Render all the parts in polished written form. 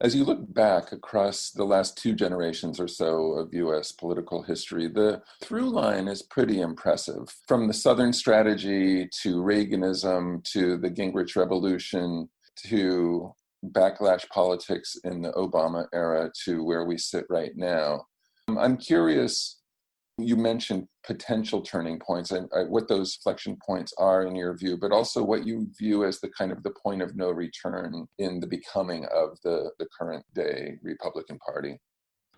As you look back across the last two generations or so of US political history, the through line is pretty impressive. From the Southern strategy to Reaganism to the Gingrich Revolution to backlash politics in the Obama era to where we sit right now. I'm curious, you mentioned potential turning points and what those inflection points are in your view, but also what you view as the kind of the point of no return in the becoming of the current day Republican Party.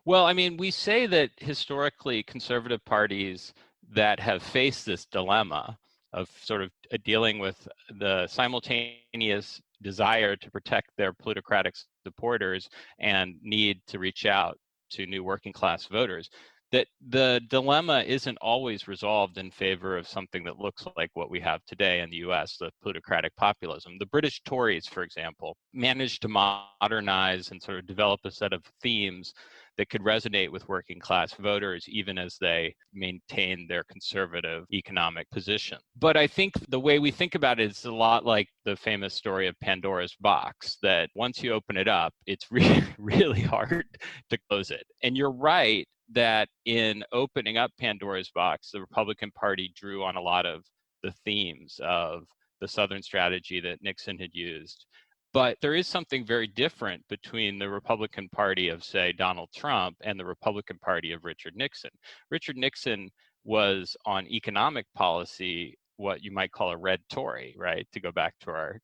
Well, I mean, we say that historically conservative parties that have faced this dilemma of sort of dealing with the simultaneous desire to protect their plutocratic supporters and need to reach out to new working class voters, that the dilemma isn't always resolved in favor of something that looks like what we have today in the US, the plutocratic populism. The British Tories, for example, managed to modernize and sort of develop a set of themes that could resonate with working class voters, even as they maintain their conservative economic position. But I think the way we think about it is a lot like the famous story of Pandora's box, that once you open it up, it's really, really hard to close it. And you're right that in opening up Pandora's box, the Republican Party drew on a lot of the themes of the Southern strategy that Nixon had used. But there is something very different between the Republican Party of, say, Donald Trump and the Republican Party of Richard Nixon. Richard Nixon was on economic policy what you might call a red Tory, right? To go back to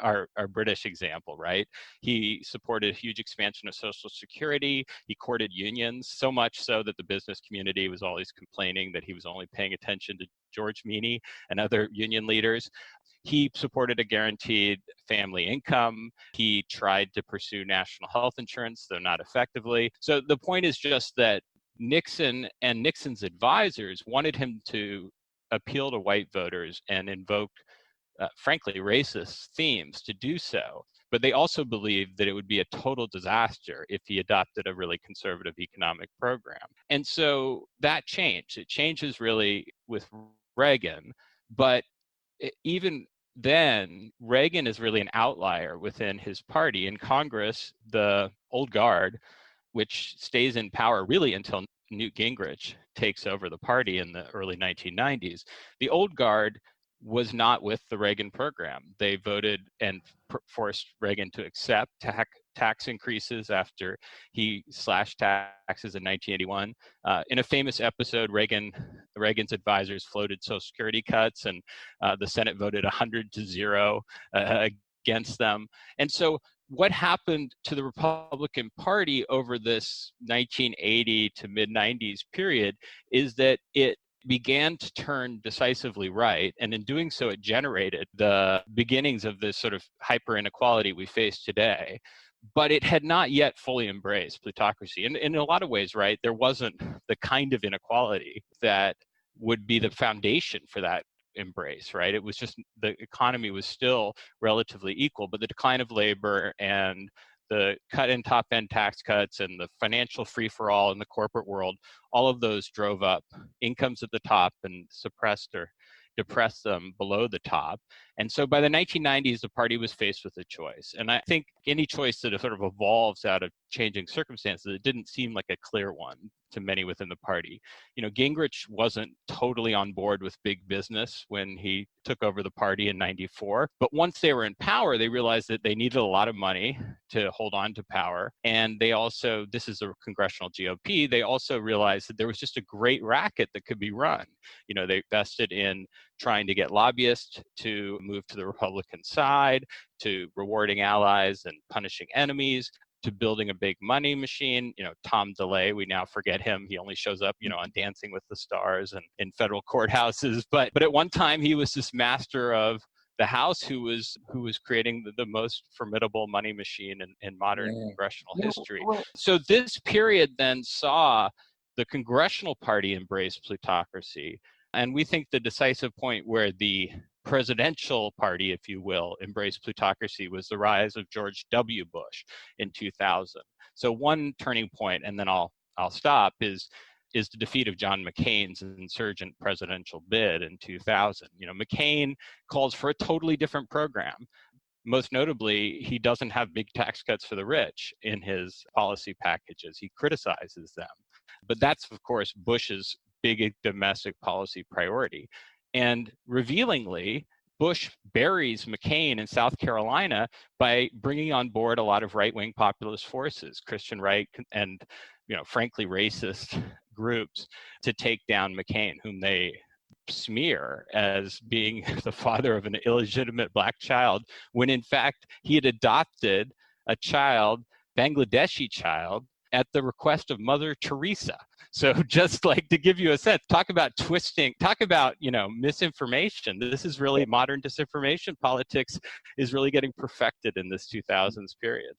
our British example, right? He supported a huge expansion of Social Security. He courted unions, so much so that the business community was always complaining that he was only paying attention to George Meany and other union leaders. He supported a guaranteed family income. He tried to pursue national health insurance, though not effectively. So the point is just that Nixon and Nixon's advisors wanted him to appeal to white voters and invoke, frankly, racist themes to do so. But they also believed that it would be a total disaster if he adopted a really conservative economic program. And so that changed. It changes really with Reagan, but even then, Reagan is really an outlier within his party. In Congress, the old guard, which stays in power really until Newt Gingrich takes over the party in the early 1990s, the old guard was not with the Reagan program. They voted and forced Reagan to accept tax increases after he slashed taxes in 1981. In a famous episode, Reagan's advisors floated Social Security cuts, and the Senate voted 100-0 against them. And so what happened to the Republican Party over this 1980 to mid-90s period is that it began to turn decisively right, and in doing so, it generated the beginnings of this sort of hyper inequality we face today. But it had not yet fully embraced plutocracy. And in a lot of ways, right, there wasn't the kind of inequality that would be the foundation for that embrace, right? It was just the economy was still relatively equal, but the decline of labor and the cut in top end tax cuts and the financial free for all in the corporate world, all of those drove up incomes at the top and suppressed or depressed them below the top. And so by the 1990s, the party was faced with a choice. And I think any choice that sort of evolves out of changing circumstances, it didn't seem like a clear one to many within the party. You know, Gingrich wasn't totally on board with big business when he took over the party in 94. But once they were in power, they realized that they needed a lot of money to hold on to power. And they also, this is a congressional GOP, they also realized that there was just a great racket that could be run. You know, they invested in trying to get lobbyists to move to the Republican side, to rewarding allies and punishing enemies, to building a big money machine. You know, Tom DeLay, we now forget him. He only shows up, you know, on Dancing with the Stars and in federal courthouses. But at one time, he was this master of the House who was creating the most formidable money machine in modern congressional history. So this period then saw the congressional party embrace plutocracy. And we think the decisive point where the presidential party, if you will, embraced plutocracy was the rise of George W. Bush in 2000. So one turning point, and then I'll stop, is the defeat of John McCain's insurgent presidential bid in 2000. You know, McCain calls for a totally different program. most notably, he doesn't have big tax cuts for the rich in his policy packages. He criticizes them. But that's, of course, Bush's big domestic policy priority. And revealingly, Bush buries McCain in South Carolina by bringing on board a lot of right-wing populist forces, Christian right and, frankly, racist groups to take down McCain, whom they smear as being the father of an illegitimate black child, when in fact he had adopted a child, Bangladeshi child, at the request of Mother Teresa. So just like to give you a sense, talk about twisting, talk about, misinformation. This is really modern disinformation. Politics is really getting perfected in this 2000s period.